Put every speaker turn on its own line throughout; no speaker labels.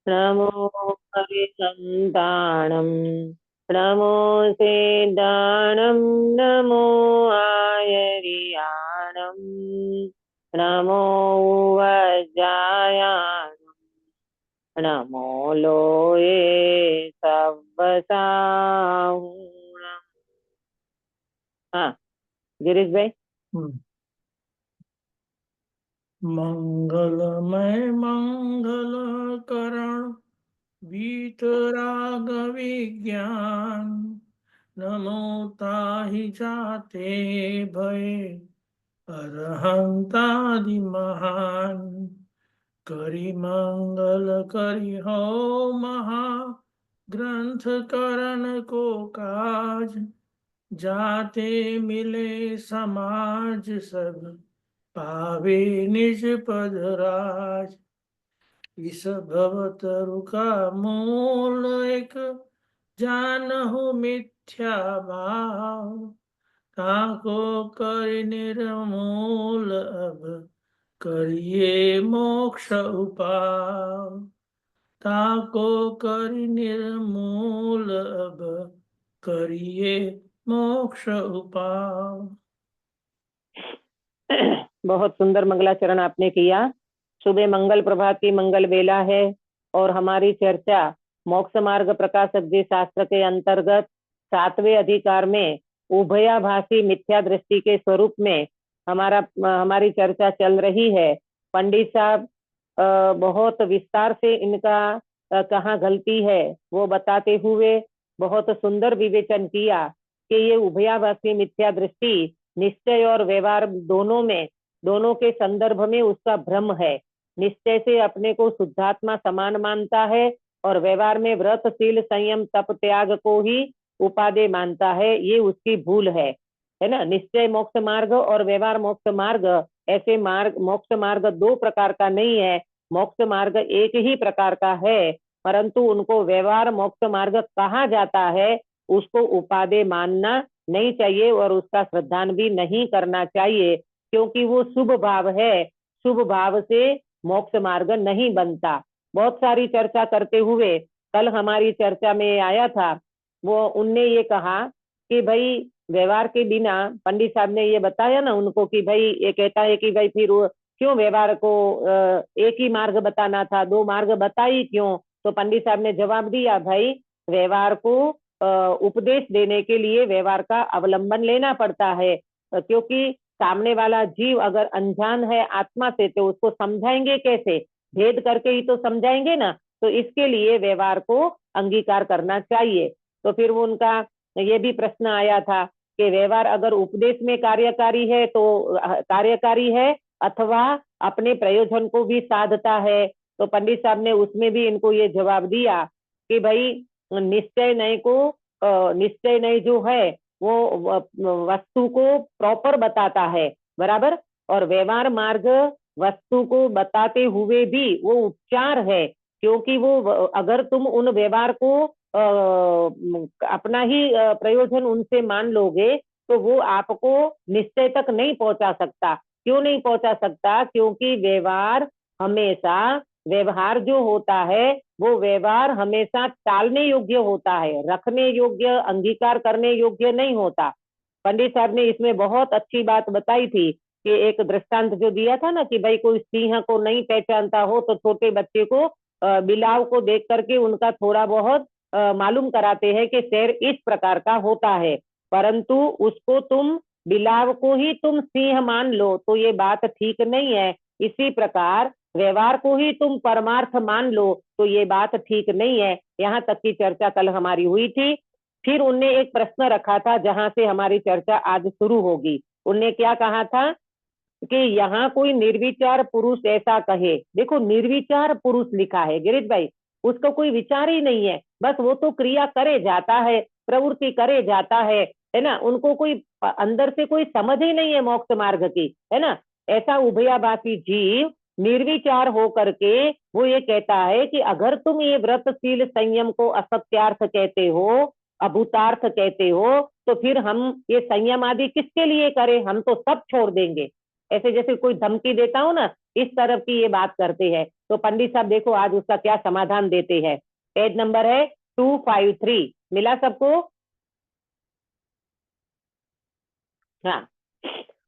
नमो हरिसन्तानं नमो सेदानं नमो आयरियाणं नमो वज्रायाणं नमो लोये सव्वसाहुणम्। हाँ, गिरीश भाई।
हम्म। मंगलमय मंगल करण वीतराग विज्ञान नमो ताहि जाते भय अरहंतादि महान करि मंगल करि हो महा ग्रंथ करण को काज जाते मिले समाज सब पावे निज पद राज। इस भवतरु का मूल एक जानहु मिथ्या भाव ताको कर निर्मूल अब करिए मोक्ष उपाय ताको कर निर्मूल अब करिए मोक्ष उपाय।
बहुत सुंदर मंगलाचरण आपने किया। सुबह मंगल प्रभात की मंगल बेला है और हमारी चर्चा मोक्ष मार्ग प्रकाशक जी शास्त्र के अंतर्गत 7वें अधिकार में उभयाभासी मिथ्या दृष्टि के स्वरूप में हमारी चर्चा चल रही है। पंडित साहब बहुत विस्तार से इनका कहाँ गलती है वो बताते हुए बहुत सुंदर विवेचन किया कि ये उभयाभासी मिथ्या दृष्टि निश्चय और व्यवहार दोनों के संदर्भ में उसका भ्रम है। निश्चय से अपने को शुद्धात्मा समान मानता है और व्यवहार में व्रत शील संयम तप त्याग को ही उपादेय मानता है। ये उसकी भूल है ना। निश्चय मोक्ष मार्ग और व्यवहार मोक्ष मार्ग, ऐसे मार्ग मोक्ष मार्ग दो प्रकार का नहीं है। मोक्ष मार्ग एक ही प्रकार का है, परंतु उनको व्यवहार मोक्ष मार्ग कहा जाता है। उसको उपादेय मानना नहीं चाहिए और उसका श्रद्धान भी नहीं करना चाहिए, क्योंकि वो शुभ भाव है। शुभ भाव से मोक्ष मार्ग नहीं बनता। बहुत सारी चर्चा करते हुए कल हमारी चर्चा में आया था, वो उनने ये कहा कि भाई व्यवहार के बिना, पंडित साहब ने ये बताया ना उनको कि भाई ये कहता है कि भाई फिर क्यों व्यवहार को एक ही मार्ग बताना था, दो मार्ग बताई क्यों। तो पंडित साहब ने जवाब दिया, भाई व्यवहार को उपदेश देने के लिए व्यवहार का अवलंबन लेना पड़ता है, क्योंकि सामने वाला जीव अगर अनजान है आत्मा से तो उसको समझाएंगे कैसे, भेद करके ही तो समझाएंगे ना। तो इसके लिए व्यवहार को अंगीकार करना चाहिए। तो फिर वो उनका ये भी प्रश्न आया था कि व्यवहार अगर उपदेश में कार्यकारी है तो कार्यकारी है अथवा अपने प्रयोजन को भी साधता है। तो पंडित साहब ने उसमें भी इनको ये जवाब दिया कि भाई निश्चय नहीं जो है वो वस्तु को प्रॉपर बताता है, बराबर। और व्यवहार मार्ग वस्तु को बताते हुए भी वो उपचार है, क्योंकि वो अगर तुम उन व्यवहार को अपना ही प्रयोजन उनसे मान लोगे तो वो आपको निश्चय तक नहीं पहुंचा सकता। क्यों नहीं पहुंचा सकता? क्योंकि व्यवहार जो होता है वो व्यवहार हमेशा टालने योग्य होता है, रखने योग्य अंगीकार करने योग्य नहीं होता। पंडित साहब ने इसमें बहुत अच्छी बात बताई थी कि एक दृष्टांत जो दिया था ना कि भाई कोई सिंह को नहीं पहचानता हो तो छोटे बच्चे को बिलाव को देख करके उनका थोड़ा बहुत मालूम कराते हैं कि शेर इस प्रकार का होता है, परंतु उसको तुम बिलाव को ही तुम सिंह मान लो तो ये बात ठीक नहीं है। इसी प्रकार व्यवहार को ही तुम परमार्थ मान लो तो ये बात ठीक नहीं है। यहाँ तक की चर्चा कल हमारी हुई थी। फिर उनने एक प्रश्न रखा था जहां से हमारी चर्चा आज शुरू होगी। उनने क्या कहा था कि यहाँ कोई निर्विचार पुरुष ऐसा कहे। देखो, निर्विचार पुरुष लिखा है गिरीश भाई, उसका कोई विचार ही नहीं है, बस वो तो क्रिया करे जाता है, प्रवृत्ति करे जाता है ना। उनको कोई अंदर से कोई समझ ही नहीं है मोक्ष मार्ग की, है ना। ऐसा उभयाभासी जीव निर्विचार हो करके वो ये कहता है कि अगर तुम ये व्रतशील संयम को असत्यार्थ कहते हो, अभूतार्थ कहते हो, तो फिर हम ये संयम आदि किसके लिए करें, हम तो सब छोड़ देंगे। ऐसे जैसे कोई धमकी देता हो ना इस तरफ की ये बात करते हैं। तो पंडित साहब देखो आज उसका क्या समाधान देते हैं। पेज नंबर है 253, मिला सबको? हाँ,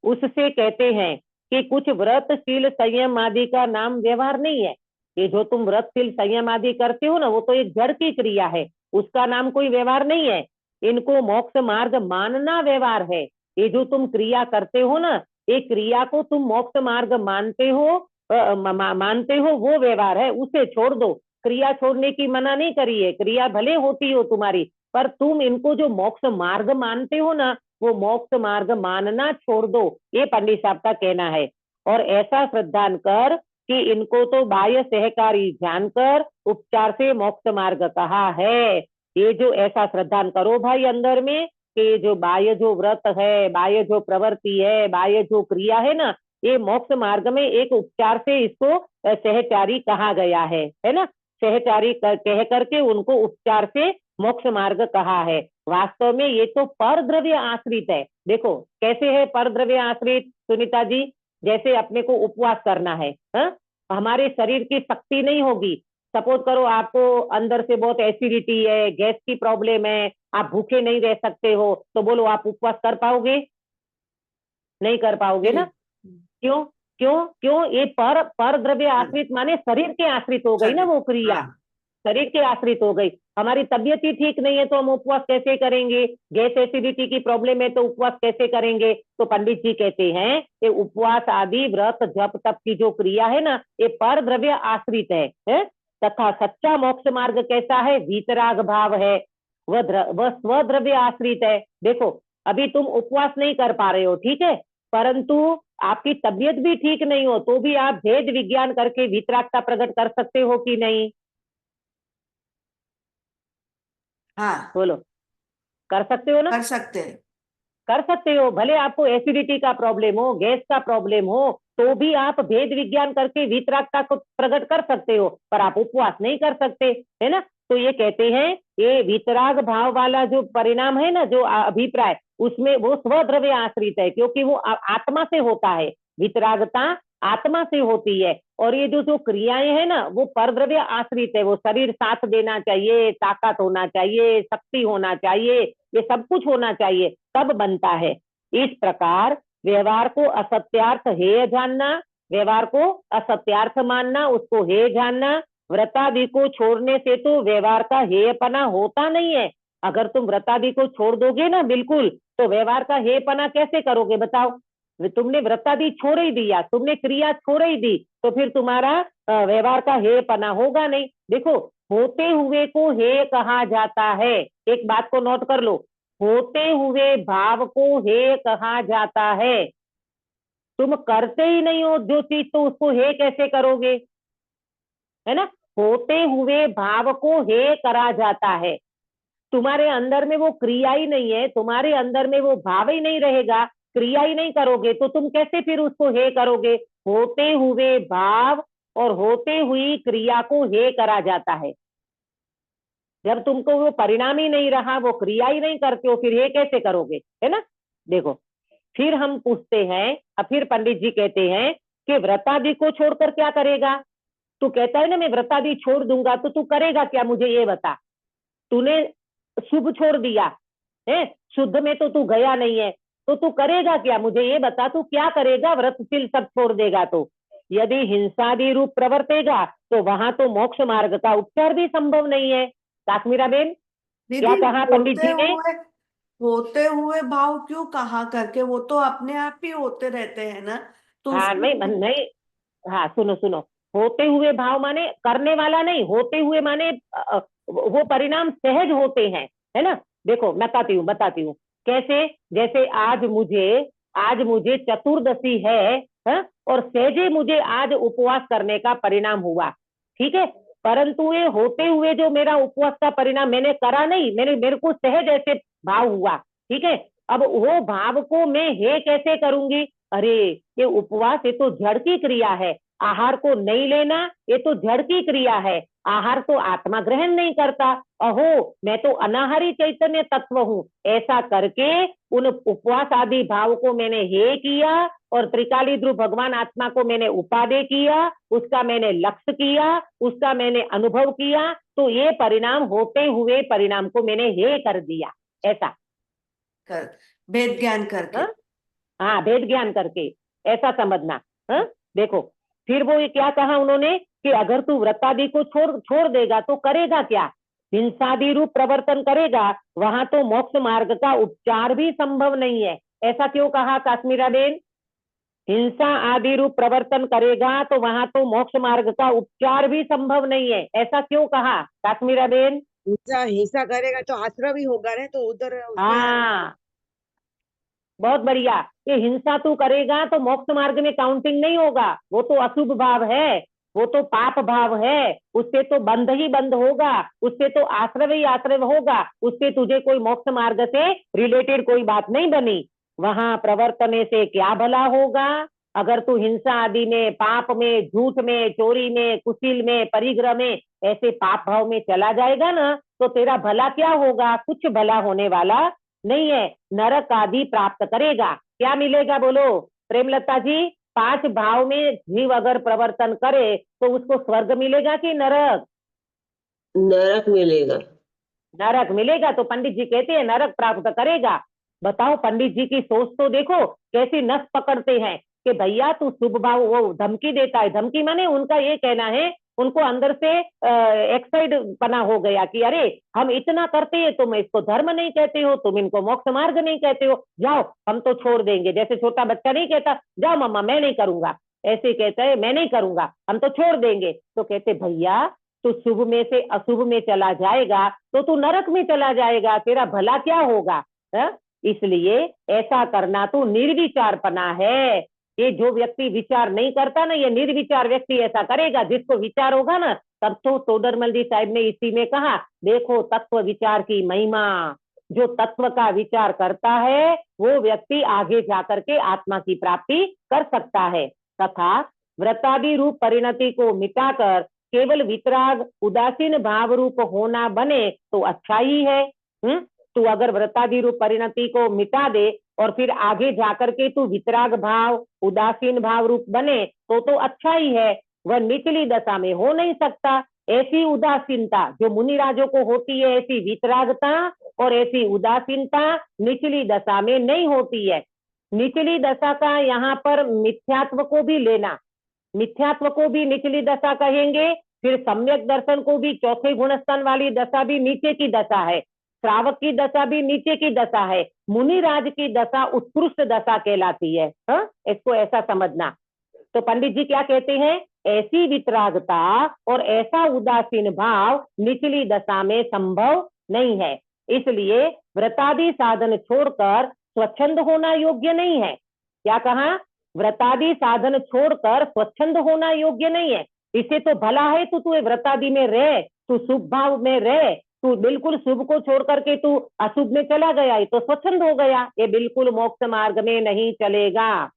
उससे कहते हैं कि कुछ व्रतशील संयम आदि का नाम व्यवहार नहीं है। ये जो तुम व्रतशील संयम आदि करते हो ना, वो तो एक जड़ की क्रिया है, उसका नाम कोई व्यवहार नहीं है। इनको मोक्ष मार्ग मानना व्यवहार है। ये जो तुम क्रिया करते हो ना, ये क्रिया को तुम मोक्ष मार्ग मानते हो, मानते हो, वो व्यवहार है। उसे छोड़ दो। क्रिया छोड़ने की मना नहीं करी है, क्रिया भले होती हो तुम्हारी, पर तुम इनको जो मोक्ष मार्ग मानते हो ना, वो मोक्ष मार्ग मानना छोड़ दो, ये पंडित साहब का कहना है। और ऐसा श्रद्धान कर कि इनको तो बाह्य सहकारी जानकर उपचार से मोक्ष मार्ग कहा है। ये जो ऐसा श्रद्धान करो भाई अंदर में, कि जो बाह्य जो व्रत है, बाह्य जो प्रवृत्ति है, बाह्य जो क्रिया है ना, ये मोक्ष मार्ग में एक उपचार से इसको सहचारी कहा गया है ना। सहचारी कह करके उनको उपचार से मोक्ष मार्ग कहा है। वास्तव में ये तो पर द्रव्य आश्रित है। देखो कैसे है पर द्रव्य आश्रित सुनीता जी, जैसे अपने को उपवास करना है, हमारे शरीर की शक्ति नहीं होगी। सपोज करो आपको अंदर से बहुत एसिडिटी है, गैस की प्रॉब्लम है, आप भूखे नहीं रह सकते हो, तो बोलो आप उपवास कर पाओगे? नहीं कर पाओगे ना। क्यों? क्यों? क्यों? ये पर द्रव्य आश्रित माने शरीर के आश्रित हो गई ना वो क्रिया, शरीर के आश्रित हो गई। हमारी तबियत ही ठीक नहीं है तो हम उपवास कैसे करेंगे? गैस एसिडिटी की प्रॉब्लम है तो उपवास कैसे करेंगे? तो पंडित जी कहते हैं कि उपवास आदि व्रत जप तप की जो क्रिया है ना, ये पर द्रव्य आश्रित है? तथा सच्चा मोक्ष मार्ग कैसा है? वीतराग भाव है, वह स्वद्रव्य आश्रित है। देखो अभी तुम उपवास नहीं कर पा रहे हो, ठीक है, परंतु आपकी तबियत भी ठीक नहीं हो तो भी आप भेद विज्ञान करके वीतरागता प्रकट कर सकते हो कि नहीं?
हाँ,
बोलो, कर सकते हो ना?
कर सकते हैं।
कर सकते हो। भले आपको एसिडिटी का प्रॉब्लम हो, गैस का प्रॉब्लम हो, तो भी आप भेद विज्ञान करके वीतरागता को प्रकट कर सकते हो, पर आप उपवास नहीं कर सकते, है ना। तो ये कहते हैं ये वीतराग भाव वाला जो परिणाम है ना, जो अभिप्राय, उसमें वो स्वद्रव्य आश्रित है, क्योंकि वो आत्मा से होता है। वीतरागता आत्मा से होती है। और ये जो क्रियाएं है ना, वो परद्रव्य आश्रित है। वो शरीर साथ देना चाहिए, ताकत होना चाहिए, शक्ति होना चाहिए, ये सब कुछ होना चाहिए, तब बनता है। इस प्रकार व्यवहार को असत्यार्थ हेय जानना, व्यवहार को असत्यार्थ मानना, उसको हेय जानना, व्रतादि को छोड़ने से तो व्यवहार का हेयपना होता नहीं है। अगर तुम व्रतादि को छोड़ दोगे ना बिल्कुल, तो व्यवहार का हेयपना कैसे करोगे बताओ? तुमने व्रतादि छोड़ ही दिया, तुमने क्रिया छोड़ ही दी, तो फिर तुम्हारा व्यवहार का हेयपना होगा नहीं। देखो होते हुए को हेय कहा जाता है। एक बात को नोट कर लो, होते हुए भाव को हेय कहा जाता है। तुम करते ही नहीं हो जो चीज, तो उसको हेय कैसे करोगे? है ना। होते हुए भाव को हेय करा जाता है। तुम्हारे अंदर में वो क्रिया ही नहीं है, तुम्हारे अंदर में वो भाव ही नहीं रहेगा, क्रिया ही नहीं करोगे, तो तुम कैसे फिर उसको हेय करोगे? होते हुए भाव और होते हुई क्रिया को हेय करा जाता है। जब तुमको वो परिणाम ही नहीं रहा, वो क्रिया ही नहीं करते हो, फिर ये कैसे करोगे? है ना। देखो फिर हम पूछते हैं, अब फिर पंडित जी कहते हैं कि व्रतादि को छोड़कर क्या करेगा? तू कहता है ना मैं व्रतादि छोड़ दूंगा, तो तू करेगा क्या मुझे ये बता। तूने शुभ छोड़ दिया है, शुद्ध में तो तू गया नहीं है, तो तू करेगा क्या मुझे ये बता। तू क्या करेगा? व्रतशील सब छोड़ देगा तो? यदि हिंसादि रूप प्रवर्तेगा तो वहां तो मोक्ष मार्ग का उपचार भी संभव नहीं है। काश्मीरा बेन, क्या
दीदी,
कहा पंडित जी ने?
होते हुए भाव क्यों कहा करके, वो तो अपने आप ही होते रहते हैं ना, तो
हाँ नहीं
उसमें।
नहीं, हाँ सुनो सुनो, होते हुए भाव माने करने वाला नहीं, होते हुए माने वो परिणाम सहज होते हैं, है ना। देखो मैं बताती हूँ कैसे। जैसे आज मुझे चतुर्दशी है, और सहजे मुझे आज उपवास करने का परिणाम हुआ, ठीक है, परंतु ये होते हुए जो मेरा उपवास का परिणाम मैंने करा नहीं, मेरे को सहज ऐसे भाव हुआ, ठीक है। अब वो भाव को मैं हे कैसे करूंगी? अरे ये उपवास ये तो जड़ की क्रिया है, आहार को नहीं लेना ये तो जड़ की क्रिया है, आहार तो आत्मा ग्रहण नहीं करता। अहो मैं तो अनाहारी चैतन्य तत्व हूँ, ऐसा करके उन उपवास आदि भाव को मैंने हे किया और त्रिकाली ध्रुव भगवान आत्मा को मैंने उपादेय किया, उसका मैंने लक्ष्य किया, उसका मैंने अनुभव किया, तो ये परिणाम होते हुए परिणाम को मैंने हे कर दिया, ऐसा
भेद ज्ञान करके।
हाँ हाँ, भेद ज्ञान करके ऐसा समझना। हाँ देखो फिर वो ये क्या कहा उन्होंने कि अगर तू व्रतादि को छोड़ देगा तो करेगा क्या, हिंसादि रूप प्रवर्तन करेगा, वहां तो मोक्ष मार्ग का उपचार भी संभव नहीं है। ऐसा क्यों कहा काश्मीरा बेन? हिंसा आदि रूप प्रवर्तन करेगा तो वहां तो मोक्ष मार्ग का उपचार भी संभव नहीं है, ऐसा क्यों कहा काश्मीरा बेन?
हिंसा हिंसा करेगा तो आश्रय भी होगा ना, तो उधर उसमें
हाँ बहुत बढ़िया, ये हिंसा तू करेगा तो मोक्ष मार्ग में काउंटिंग नहीं होगा, वो तो अशुभ भाव है, वो तो पाप भाव है, उससे तो बंध ही बंद होगा, उससे तो आश्रय ही आश्रय होगा, उससे तुझे कोई मोक्ष मार्ग से रिलेटेड कोई बात नहीं बनी। वहां प्रवर्तने से क्या भला होगा? अगर तू हिंसा आदि में, पाप में, झूठ में, चोरी में, कुशील में, परिग्रह में, ऐसे पाप भाव में चला जाएगा ना, तो तेरा भला क्या होगा? कुछ भला होने वाला नहीं है, नरक आदि प्राप्त करेगा। क्या मिलेगा बोलो प्रेमलता जी? 5 भाव में जीव अगर प्रवर्तन करे तो उसको स्वर्ग मिलेगा कि नरक?
नरक मिलेगा।
नरक मिलेगा, तो पंडित जी कहते हैं नरक प्राप्त करेगा। बताओ पंडित जी की सोच तो देखो कैसी नस पकड़ते हैं कि भैया तू शुभ भाव, वो धमकी देता है, धमकी माने उनका ये कहना है, उनको अंदर से एक्साइड बना हो गया कि अरे हम इतना करते हैं, तुम इसको धर्म नहीं कहते हो, तुम इनको मोक्ष मार्ग नहीं कहते हो, जाओ हम तो छोड़ देंगे। जैसे छोटा बच्चा नहीं कहता जाओ मम्मा मैं नहीं करूंगा, ऐसे कहता है मैं नहीं करूंगा, हम तो छोड़ देंगे। तो कहते भैया तू शुभ में से अशुभ में चला जाएगा तो तू नरक में चला जाएगा, तेरा भला क्या होगा? इसलिए ऐसा करना तो निर्विचारपना है। ये जो व्यक्ति विचार नहीं करता ना, ये निर्विचार व्यक्ति ऐसा करेगा। जिसको विचार होगा ना, तब तो तोडरमल जी साहब ने इसी में कहा देखो तत्व विचार की महिमा, जो तत्व का विचार करता है वो व्यक्ति आगे जाकर के आत्मा की प्राप्ति कर सकता है। तथा व्रतादि रूप परिणति को मिटाकर केवल वितराग उदासीन भाव रूप होना बने तो अच्छा ही है। तू अगर व्रतादि रूप परिणति को मिटा दे और फिर आगे जाकर के तू वितराग भाव, उदासीन भाव रूप बने तो अच्छा ही है। वह निचली दशा में हो नहीं सकता। ऐसी उदासीनता जो मुनिराजों को होती है, ऐसी वितरागता और ऐसी उदासीनता निचली दशा में नहीं होती है। निचली दशा का यहाँ पर मिथ्यात्व को भी लेना, मिथ्यात्व को भी निचली दशा कहेंगे, फिर सम्यक दर्शन को भी, चौथे गुणस्थान वाली दशा भी नीचे की दशा है, श्रावक की दशा भी नीचे की दशा है, मुनिराज की दशा उत्कृष्ट दशा कहलाती है। इसको ऐसा समझना। तो पंडित जी क्या कहते हैं? ऐसी वितरागता और ऐसा उदासीन भाव निचली दशा में संभव नहीं है, इसलिए व्रतादि साधन छोड़कर स्वच्छंद होना योग्य नहीं है। क्या कहा? व्रतादि साधन छोड़कर स्वच्छंद होना योग्य नहीं है। इसे तो भला है तू व्रतादि में रह, तू शुभ भाव में रह, तू बिल्कुल शुभ को छोड़ करके तू अशुभ में चला गया, ये तो स्वच्छंद हो गया, ये बिल्कुल मोक्ष मार्ग में नहीं चलेगा।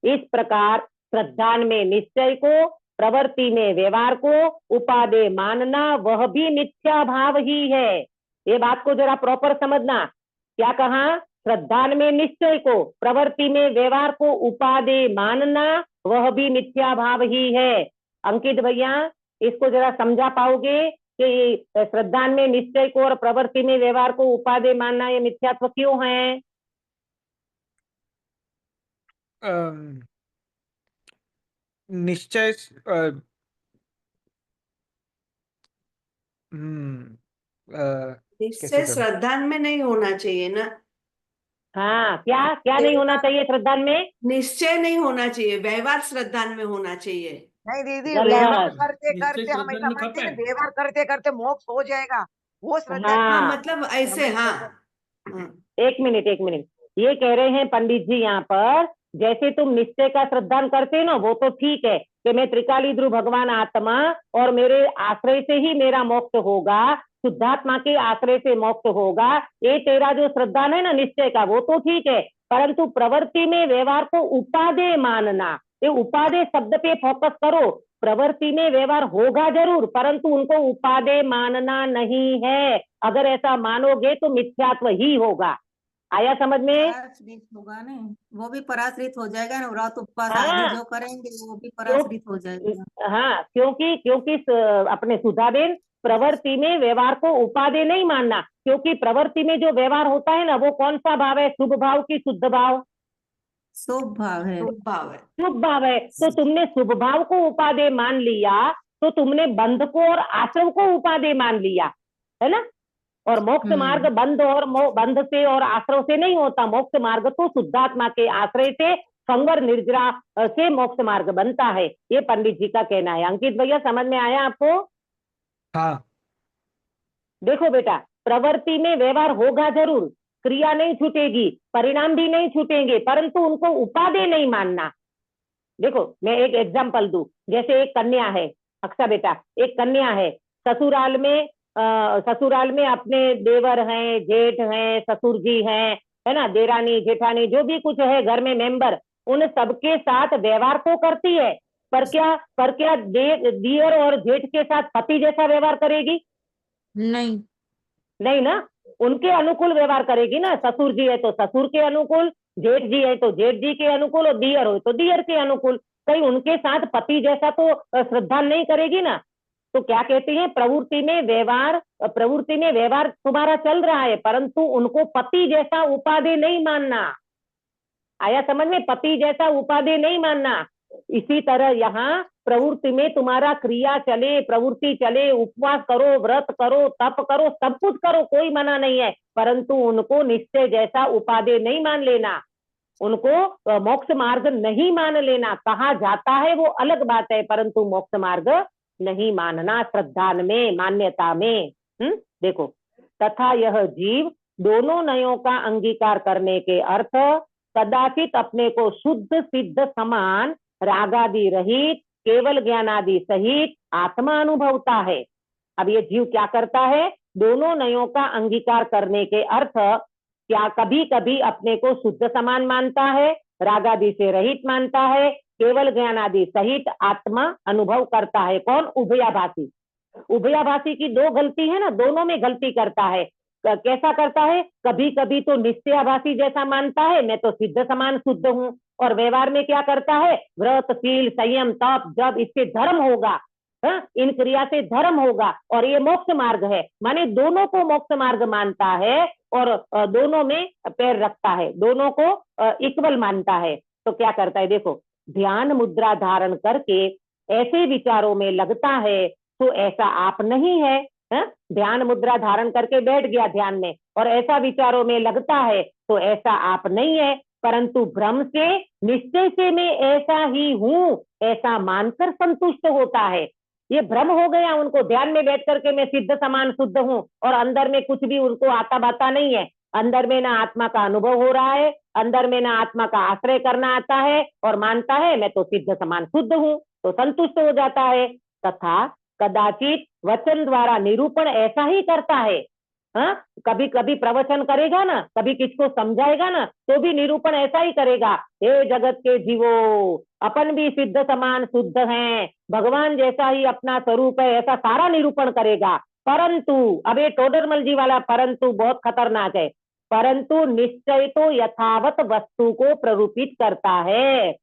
इस प्रकार श्रद्धा में निश्चय को, प्रवृत्ति में व्यवहार को उपादेय मानना वह भी मिथ्या भाव ही है। ये बात को जरा प्रॉपर समझना। क्या कहा? श्रद्धा में निश्चय को, प्रवृत्ति में व्यवहार को उपादेय मानना वह भी मिथ्या भाव ही है। अंकित भैया इसको जरा समझा पाओगे कि श्रद्धा में निश्चय को और प्रवृत्ति में व्यवहार को उपादेय मानना ये मिथ्यात्व क्यों है?
निश्चय
निश्चय श्रद्धा में नहीं होना चाहिए ना।
हाँ, क्या क्या नहीं होना चाहिए श्रद्धा में?
निश्चय नहीं होना चाहिए, व्यवहार श्रद्धा में होना चाहिए।
नहीं दीदी,
गलत।
व्यवहार करते
निश्चय
करते हम
श्रद्धा
ऐसा
में
मानते हैं,
खपे।
व्यवहार करते करते मोक्ष हो जाएगा, वो श्रद्धा
हाँ
हाँ
मतलब ऐसे, हाँ
एक मिनट, ये कह रहे हैं पंडित जी यहाँ पर, जैसे तुम निश्चय का श्रद्धान करते हो ना, वो तो ठीक है कि मैं त्रिकाली ध्रुव भगवान आत्मा और मेरे आश्रय से ही मेरा मोक्ष होगा, शुद्धात्मा के आश्रय से मोक्ष होगा, ये तेरा जो श्रद्धान है ना निश्चय का, वो तो ठीक है। परंतु प्रवृत्ति में व्यवहार को उपादेय मानना, ये उपादेय शब्द पे फोकस करो। प्रवृत्ति में व्यवहार होगा जरूर, परंतु उनको उपादेय मानना नहीं है। अगर ऐसा मानोगे तो मिथ्यात्व ही होगा। आया समझ में?
पराश्रित होगा ना, वो भी पराश्रित हो जाएगा ना, व्रत उपवास
हाँ।
आदि जो करेंगे वो भी पराश्रित हो जाएगा।
हाँ, क्योंकि अपने सुधाबेन, प्रवृत्ति में व्यवहार को उपादेय नहीं मानना, क्योंकि प्रवृत्ति में जो व्यवहार होता है ना, वो कौन सा भाव है? शुभ भाव की शुद्ध भाव?
शुभ भाव है।
शुभ भाव है।
शुभ भाव है। तो तुमने शुभ भाव को उपादेय मान लिया, तो तुमने बंध को और आश्रव को उपादेय मान लिया, है ना? और मोक्ष मार्ग बंध और बंध से और आश्रय से नहीं होता। मोक्ष मार्ग तो शुद्धात्मा के आश्रय से, संवर निर्जरा से मोक्ष मार्ग बनता है। ये पंडित जी का कहना है। अंकित भैया, समझ में आया आपको?
हाँ।
देखो बेटा, प्रवृत्ति में व्यवहार होगा जरूर, क्रिया नहीं छूटेगी, परिणाम भी नहीं छूटेंगे, परंतु उनको उपादेय नहीं मानना। देखो, मैं एक एग्जाम्पल दूं। जैसे एक कन्या है, अक्सा बेटा, एक कन्या है, ससुराल में अपने देवर हैं, जेठ हैं, ससुर जी हैं, है ना, देरानी जेठानी, जो भी कुछ है घर में मेंबर, उन सबके साथ व्यवहार तो करती है, पर क्या दियर और जेठ के साथ पति जैसा व्यवहार करेगी?
नहीं।
नहीं ना, उनके अनुकूल व्यवहार करेगी ना। ससुर जी है तो ससुर के अनुकूल, जेठ जी है तो जेठ जी के अनुकूल, और दियर हो तो दियर के अनुकूल। कहीं उनके साथ पति जैसा तो श्रद्धा नहीं करेगी ना। तो क्या कहती है? प्रवृत्ति में व्यवहार तुम्हारा चल रहा है, परंतु उनको पति जैसा उपादेय नहीं मानना। आया समझ में? पति जैसा उपादेय नहीं मानना। इसी तरह यहाँ प्रवृत्ति में तुम्हारा क्रिया चले, प्रवृत्ति चले, उपवास करो, व्रत करो, तप करो, सब कुछ करो, कोई मना नहीं है, परंतु उनको निश्चय जैसा उपादेय नहीं मान लेना, उनको मोक्ष मार्ग नहीं मान लेना। कहा जाता है वो अलग बात है, परंतु मोक्ष मार्ग नहीं मानना, श्रद्धा में, मान्यता में। देखो, तथा यह जीव दोनों नयों का अंगीकार करने के अर्थ कदाचित अपने को शुद्ध सिद्ध समान रागादि रहित केवल ज्ञानादि सहित आत्मा अनुभवता है। अब ये जीव क्या करता है? दोनों नयों का अंगीकार करने के अर्थ क्या कभी कभी अपने को शुद्ध समान मानता है, रागादि से रहित मानता है, केवल ज्ञानादि सहित आत्मा अनुभव करता है। कौन? उभयाभासी। उभयाभासी की दो गलती है ना, दोनों में गलती करता है। कैसा करता है? कभी कभी तो निश्चयाभासी जैसा मानता है, मैं तो सिद्ध समान शुद्ध हूँ, और व्यवहार में क्या करता है? व्रत, शील, संयम, तप, जब इससे धर्म होगा, इन क्रिया से धर्म होगा, और ये मोक्ष मार्ग है, माने दोनों को मोक्ष मार्ग मानता है, और दोनों में पैर रखता है, दोनों को इक्वल मानता है। तो क्या करता है? देखो, ध्यान मुद्रा धारण करके ऐसे विचारों में लगता है तो ऐसा आप नहीं है। ध्यान मुद्रा धारण करके बैठ गया ध्यान में, और ऐसा विचारों में लगता है तो ऐसा आप नहीं है, परंतु भ्रम से, निश्चय से मैं ऐसा ही हूं, ऐसा मानकर संतुष्ट होता है। ये भ्रम हो गया उनको, ध्यान में बैठ करके मैं सिद्ध समान शुद्ध हूं, और अंदर में कुछ भी उनको आता बाता नहीं है। अंदर में ना आत्मा का अनुभव हो रहा है, अंदर में ना आत्मा का आश्रय करना आता है, और मानता है मैं तो सिद्ध समान शुद्ध हूं, तो संतुष्ट हो जाता है। तथा कदाचित वचन द्वारा निरूपण ऐसा ही करता है। कभी कभी प्रवचन करेगा ना, कभी किसको समझाएगा ना, तो भी निरूपण ऐसा ही करेगा, हे जगत के जीवो, अपन भी सिद्ध समान शुद्ध हैं, भगवान जैसा ही अपना स्वरूप है, ऐसा सारा निरूपण करेगा। परंतु अब ये टोडरमल जी वाला परंतु बहुत खतरनाक है। परंतु निश्चय तो यथावत वस्तु को प्ररूपित करता है।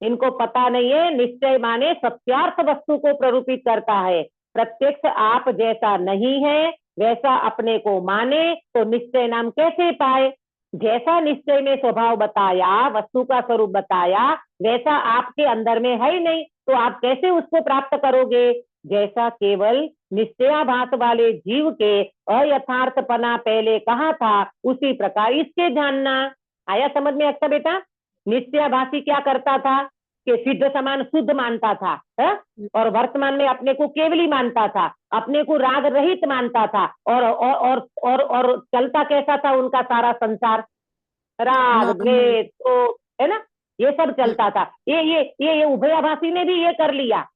इनको पता नहीं है, निश्चय माने सत्यार्थ वस्तु को प्ररूपित करता है। प्रत्यक्ष आप जैसा नहीं है वैसा अपने को माने तो निश्चय नाम कैसे पाए? जैसा निश्चय में स्वभाव बताया, वस्तु का स्वरूप बताया, वैसा आपके अंदर में है ही नहीं, तो आप कैसे उसको प्राप्त करोगे? जैसा केवल निश्चयाभास वाले जीव के अयथार्थपना पहले कहा था, उसी प्रकार इसके जानना। आया समझ में अच्छा बेटा? निश्चयाभासी क्या करता था कि सिद्ध समान शुद्ध मानता था, और वर्तमान में अपने को केवली मानता था, अपने को राग रहित मानता था, और चलता कैसा था उनका सारा संसार? राग, द्वेष, तो है ना, ये सब चलता था। ये उभयाभासी ने भी ये कर लिया।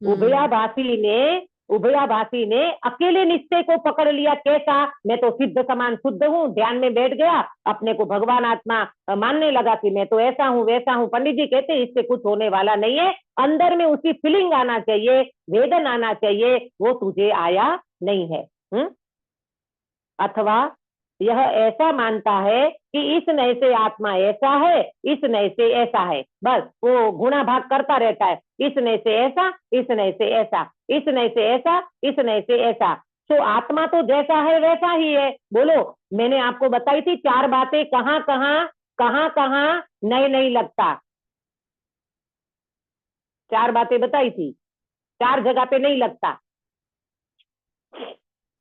उभयाभासी ने उभयाभासी ने अकेले निश्चय को पकड़ लिया। कैसा? मैं तो सिद्ध समान शुद्ध हूँ, ध्यान में बैठ गया, अपने को भगवान आत्मा मानने लगा कि मैं तो ऐसा हूँ वैसा हूँ। पंडित जी कहते हैं इससे कुछ होने वाला नहीं है, अंदर में उसकी फीलिंग आना चाहिए, वेदन आना चाहिए, वो तुझे आया नहीं है। अथवा यह ऐसा मानता है कि इस नए से आत्मा ऐसा है, इस नए से ऐसा है, बस वो गुणा भाग करता रहता है, इस नए से ऐसा, इस नए से ऐसा, इस नए से ऐसा, इस नए से ऐसा। तो आत्मा तो जैसा है वैसा ही है। बोलो, मैंने आपको बताई थी 4 बातें, कहाँ कहाँ नए नहीं लगता। 4 बातें बताई थी, 4 जगह पे नहीं लगता।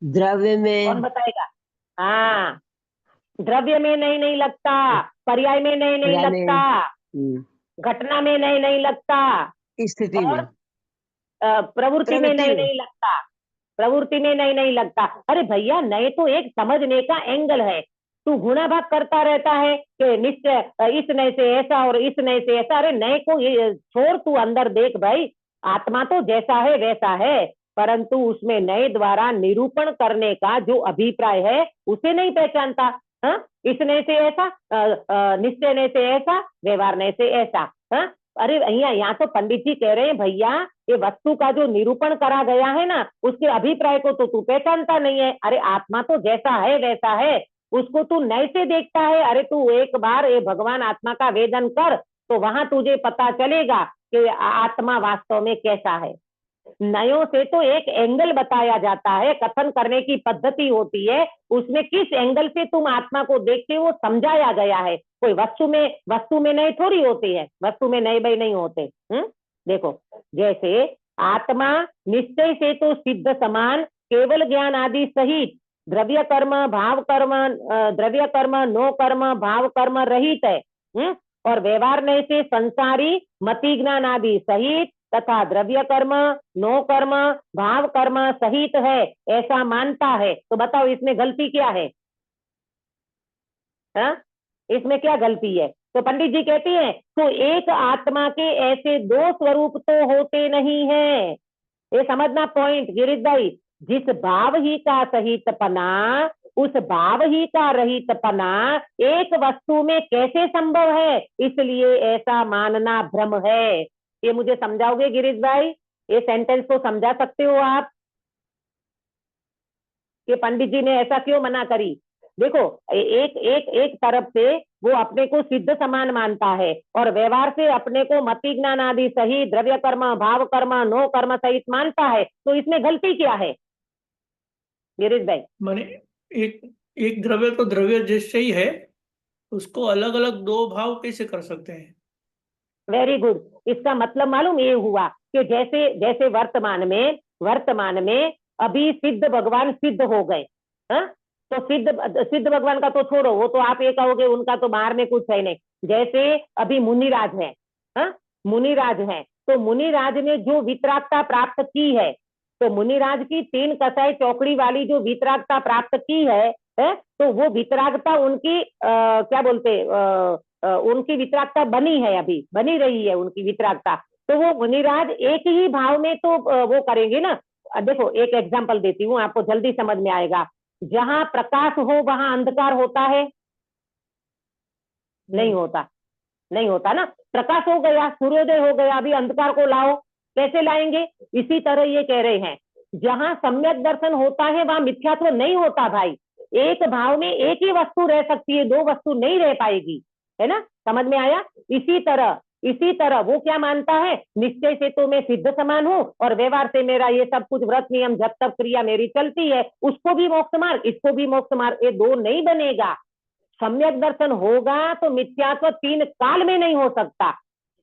द्रव्य में,
कौन बताएगा? हाँ, द्रव्य में नहीं लगता, पर्याय में नहीं
पर्याय में,
लगता, घटना में नहीं लगता,
स्थिति
और
में,
प्रवृत्ति में
प्रवृत्ति में।
नहीं लगता, प्रवृत्ति में नहीं लगता। अरे भैया, नए तो एक समझने का एंगल है। तू गुणा भाग करता रहता है कि निश्चय इस नए से ऐसा और इस नए से ऐसा। अरे नए को ये छोड़, तू अंदर देख भाई, आत्मा तो जैसा है वैसा है, परंतु उसमें नए द्वारा निरूपण करने का जो अभिप्राय है उसे नहीं पहचानता। हाँ, इस नए से ऐसा, निश्चय नए से ऐसा, व्यवहार नए से ऐसा। हाँ, अरे यहाँ तो पंडित जी कह रहे हैं भैया, ये वस्तु का जो निरूपण करा गया है ना, उसके अभिप्राय को तो तू पहचानता नहीं है। अरे आत्मा तो जैसा है वैसा है, उसको तू नए से देखता है। अरे तू एक बार ये भगवान आत्मा का वेदन कर, तो वहां तुझे पता चलेगा कि आत्मा वास्तव में कैसा है। नयों से तो एक एंगल बताया जाता है, कथन करने की पद्धति होती है, उसमें किस एंगल से तुम आत्मा को देखते हो वो समझाया गया है। कोई वस्तु में नए थोड़ी होती है, वस्तु में नए भाई नहीं होते। देखो, जैसे आत्मा निश्चय से तो सिद्ध समान, केवल ज्ञान आदि सहित द्रव्य कर्म भाव कर्म, द्रव्य कर्म नो कर्म भाव कर्म रहित है। और व्यवहार नए से संसारी मति ज्ञान आदि सहित तथा द्रव्य कर्म नो कर्म भाव कर्म सहित है, ऐसा मानता है। तो बताओ इसमें गलती क्या है? हाँ? इसमें क्या गलती है? तो पंडित जी कहती हैं, तो एक आत्मा के ऐसे 2 स्वरूप तो होते नहीं है। ये समझना पॉइंट गिरीश भाई। जिस भाव ही का सहितपना, उस भाव ही का रहितपना एक वस्तु में कैसे संभव है, इसलिए ऐसा मानना भ्रम है। ये मुझे समझाओगे गिरीश भाई? ये सेंटेंस तो समझा सकते हो आप कि पंडित जी ने ऐसा क्यों मना करी? देखो, एक तरफ से वो अपने को सिद्ध समान मानता है और व्यवहार से अपने को मति ज्ञान आदि सहित द्रव्य कर्म भाव कर्म नो कर्म सहित मानता है। तो इसमें गलती क्या है गिरीश भाई?
माने एक एक द्रव्य तो द्रव्य जैसे ही है, उसको अलग अलग 2 भाव कैसे कर सकते हैं?
Very good. इसका मतलब मालूम ये हुआ कि जैसे जैसे वर्तमान में अभी सिद्ध भगवान सिद्ध हो गए। हाँ, तो सिद्ध भगवान का तो छोड़ो, वो तो आप ये कहोगे उनका तो बाहर में कुछ है नहीं। जैसे अभी मुनिराज है, हाँ, मुनिराज है, तो मुनिराज ने जो वितरागता प्राप्त की है, तो मुनिराज की 3 कसाई चौकड़ी वाली जो वितरागता प्राप्त की है, तो वो वितरागता उनकी क्या बोलते, उनकी वितरागता बनी है, अभी बनी रही है उनकी वितरागता। तो वो मुनिराज एक ही भाव में तो वो करेंगे ना। देखो, एक एग्जांपल देती हूँ, आपको जल्दी समझ में आएगा। जहां प्रकाश हो वहां अंधकार होता है? नहीं होता, नहीं होता ना। प्रकाश हो गया, सूर्योदय हो गया, अभी अंधकार को लाओ, कैसे लाएंगे? इसी तरह ये कह रहे हैं, जहां सम्यक दर्शन होता है वहां मिथ्यात्व नहीं होता भाई। एक भाव में एक ही वस्तु रह सकती है, 2 वस्तु नहीं रह पाएगी, है ना? समझ में आया? इसी तरह वो क्या मानता है, निश्चय से तो मैं सिद्ध समान हूँ और व्यवहार से मेरा ये सब कुछ व्रत नियम जब तक क्रिया मेरी चलती है, उसको भी मोक्ष मार्ग, इसको भी मोक्ष मार्ग, ये 2 नहीं बनेगा। सम्यक दर्शन होगा तो मिथ्यात्व 3 काल में नहीं हो सकता।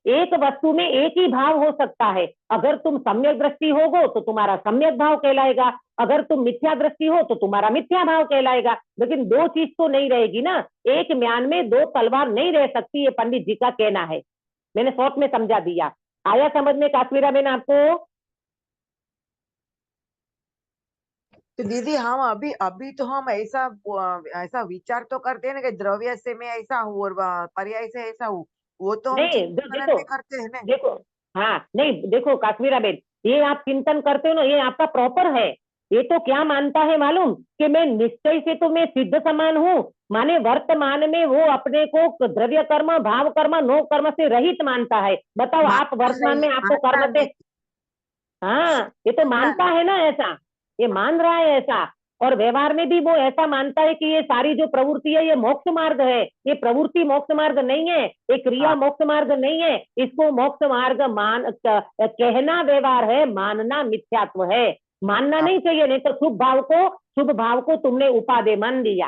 एक वस्तु में एक ही भाव हो सकता है। अगर तुम सम्यक दृष्टि होगो तो तुम्हारा सम्यक भाव कहलाएगा, अगर तुम मिथ्या दृष्टि हो तो तुम्हारा मिथ्या भाव कहलाएगा। लेकिन 2 चीज तो नहीं रहेगी ना, एक म्यान में 2 तलवार नहीं रह सकती, ये पंडित जी का कहना है। मैंने शॉर्ट में समझा दिया। आया समझ में काश्मीरा बेन आपको?
तो दीदी हम अभी तो हम ऐसा विचार तो करते हैं ना कि द्रव्य से मैं ऐसा हूँ और पर्याय से ऐसा हूँ, वो तो हम
नहीं,
चित्त मनन
देखो
में करते हैं ना।
देखो, हाँ नहीं, देखो काश्मीरा बेन, ये आप चिंतन करते हो ना, ये आपका प्रॉपर है। ये तो क्या मानता है मालूम, कि मैं निश्चय से तो मैं सिद्ध समान हूँ, माने वर्तमान में वो अपने को द्रव्य कर्म, भाव कर्म, नो कर्म से रहित मानता है। बताओ आप
मानता
वर्तमान में
नहीं,
आपको
मानता
कर्म से,
नहीं,
हाँ ये तो मानता है ना ऐसा, ये मान रहा है ऐसा, और व्यवहार में भी वो ऐसा मानता है कि ये सारी जो प्रवृत्ति है ये मोक्ष मार्ग है। ये प्रवृत्ति मोक्ष मार्ग नहीं है, ये क्रिया
हाँ।
मोक्ष मार्ग नहीं है, इसको मोक्ष मार्ग कहना व्यवहार है, मानना मिथ्यात्व है। मानना
हाँ,
नहीं चाहिए, नहीं तो शुभ भाव को तुमने उपादेय मान लिया।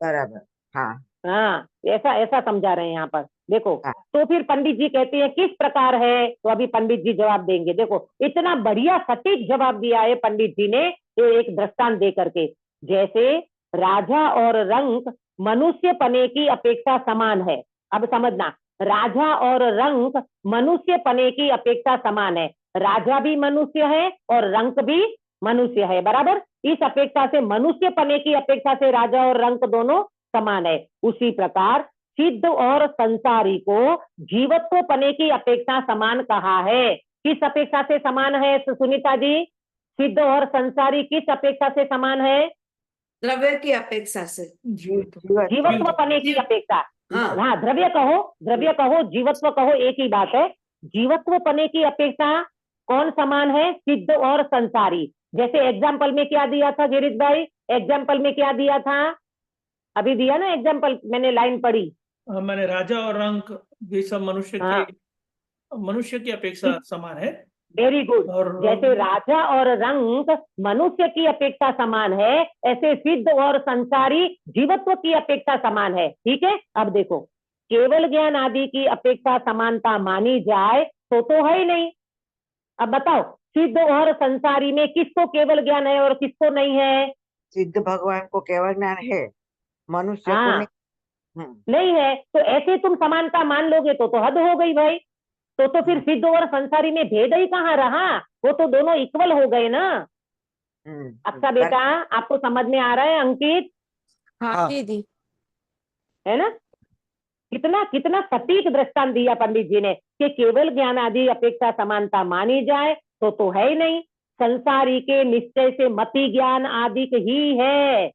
बराबर। हाँ
हाँ ऐसा ऐसा समझा रहे हैं यहाँ पर, देखो।
हाँ
तो फिर पंडित जी कहते हैं किस प्रकार है, तो अभी पंडित जी जवाब देंगे। देखो इतना बढ़िया सटीक जवाब दिया है पंडित जी ने, ये एक दृष्टांत दे करके। जैसे राजा और रंक मनुष्य पने की अपेक्षा समान है। अब समझना, राजा और रंक मनुष्य पने की अपेक्षा समान है। राजा भी मनुष्य है और रंक भी मनुष्य है, बराबर। इस अपेक्षा से मनुष्य पने की अपेक्षा से राजा और रंक दोनों समान है। उसी प्रकार सिद्ध और संसारी को जीवत्व पने की अपेक्षा समान कहा है। किस अपेक्षा से समान है सुनीता जी? सिद्ध और संसारी किस अपेक्षा से समान है?
द्रव्य की अपेक्षा से।
जीवत्व पने की अपेक्षा।
हाँ।
हाँ द्रव्य कहो जीवत्व कहो, एक ही बात है। जीवत्व पने की अपेक्षा कौन समान है? सिद्ध और संसारी। जैसे एग्जाम्पल में क्या दिया था गिरीश भाई? एग्जाम्पल में क्या दिया था? अभी दिया ना एग्जाम्पल, मैंने लाइन पढ़ी।
मैंने राजा और रंक ये सब
हाँ
मनुष्य की अपेक्षा समान है।
Very good.
और
जैसे राजा और रंक मनुष्य की अपेक्षा समान है, ऐसे सिद्ध और संसारी जीवत्व की अपेक्षा समान है। ठीक है, अब देखो, केवल ज्ञान आदि की अपेक्षा समानता मानी जाए तो है ही नहीं। अब बताओ सिद्ध और संसारी में किसको केवल ज्ञान है और किसको नहीं है?
सिद्ध भगवान को केवल ज्ञान है, मनुष्य को
हाँ
नहीं।
नहीं है, तो ऐसे तुम समानता मान लोगे तो हद हो गई भाई। तो फिर सिद्ध और संसारी में भेद ही कहाँ रहा? वो तो दोनों इक्वल हो गए ना। अच्छा बेटा, आपको समझ में आ रहा है अंकित?
हाँ दीदी।
है ना? कितना कितना सटीक दृष्टांत दिया पंडित जी ने, कि केवल ज्ञान आदि अपेक्षा समानता मानी जाए तो है ही नहीं। संसारी के निश्चय से मति ज्ञान आदि ही है,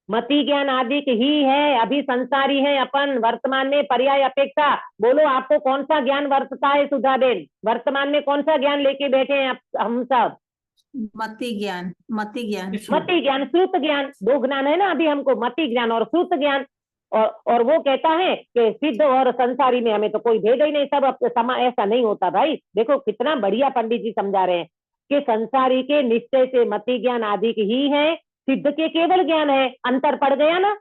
मति ज्ञान आदि ही है। अभी संसारी है अपन, वर्तमान में पर्याय अपेक्षा। बोलो आपको कौन सा ज्ञान वर्तता है सुधाबेन? वर्तमान में कौन सा ज्ञान लेके बैठे हैं हम सब?
मति ज्ञान, मति ज्ञान।
मति ज्ञान, श्रुत ज्ञान, दो ज्ञान है ना अभी हमको, मति ज्ञान और श्रुत ज्ञान। और वो कहता है कि सिद्ध और संसारी में हमें तो कोई भेद ही नहीं, सब ऐसा नहीं होता भाई। देखो कितना बढ़िया पंडित जी समझा रहे हैं कि संसारी के निश्चय से मति ज्ञान आदि ही है, सिद्ध के केवल ज्ञान है। अंतर पड़ गया ना?